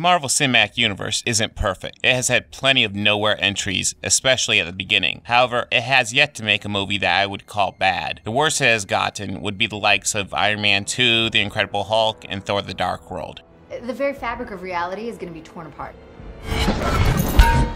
Marvel Cinematic Universe isn't perfect. It has had plenty of nowhere entries, especially at the beginning. However, it has yet to make a movie that I would call bad. The worst it has gotten would be the likes of Iron Man 2, The Incredible Hulk, and Thor the Dark World. The very fabric of reality is going to be torn apart. I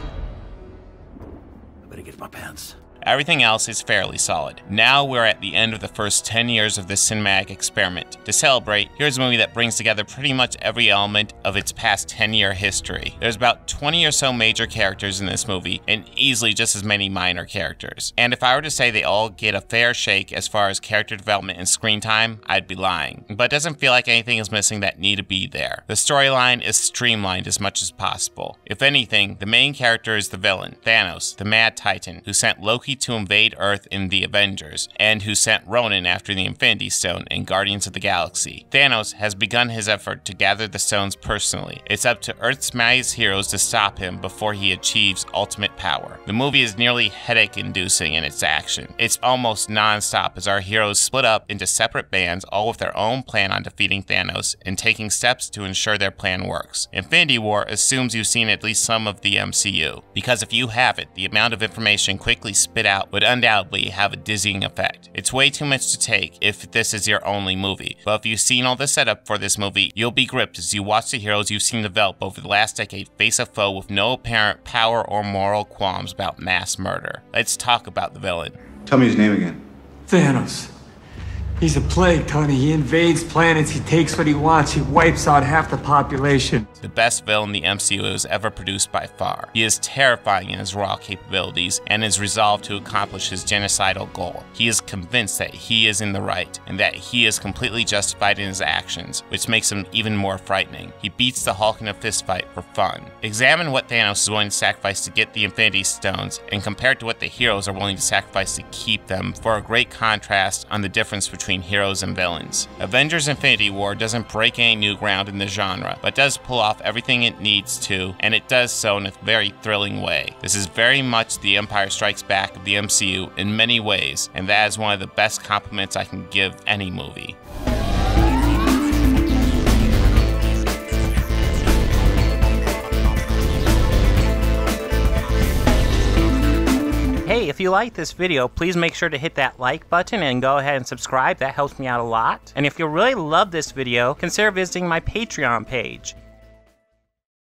better get my pants. Everything else is fairly solid. Now we're at the end of the first 10 years of this cinematic experiment. To celebrate, here's a movie that brings together pretty much every element of its past 10-year history. There's about 20 or so major characters in this movie, and easily just as many minor characters. And if I were to say they all get a fair shake as far as character development and screen time, I'd be lying. But it doesn't feel like anything is missing that need to be there. The storyline is streamlined as much as possible. If anything, the main character is the villain, Thanos, the Mad Titan, who sent Loki to invade Earth in the Avengers, and who sent Ronan after the Infinity Stone in Guardians of the Galaxy. Thanos has begun his effort to gather the stones personally. It's up to Earth's mightiest heroes to stop him before he achieves ultimate power. The movie is nearly headache-inducing in its action. It's almost non-stop as our heroes split up into separate bands, all with their own plan on defeating Thanos and taking steps to ensure their plan works. Infinity War assumes you've seen at least some of the MCU, because if you haven't, the amount of information quickly spit out would undoubtedly have a dizzying effect. It's way too much to take if this is your only movie, but if you've seen all the setup for this movie, you'll be gripped as you watch the heroes you've seen develop over the last decade face a foe with no apparent power or moral qualms about mass murder. Let's talk about the villain. Tell me his name again. Thanos. He's a plague, Tony. He invades planets, he takes what he wants, he wipes out half the population. The best villain the MCU has ever produced by far. He is terrifying in his raw capabilities and is resolved to accomplish his genocidal goal. He is convinced that he is in the right and that he is completely justified in his actions, which makes him even more frightening. He beats the Hulk in a fistfight for fun. Examine what Thanos is willing to sacrifice to get the Infinity Stones and compare it to what the heroes are willing to sacrifice to keep them for a great contrast on the difference between heroes and villains. Avengers Infinity War doesn't break any new ground in the genre, but does pull off everything it needs to, and it does so in a very thrilling way. This is very much the Empire Strikes Back of the MCU in many ways, and that is one of the best compliments I can give any movie. Hey, if you like this video, please make sure to hit that like button and go ahead and subscribe. That helps me out a lot. And if you really love this video, consider visiting my Patreon page.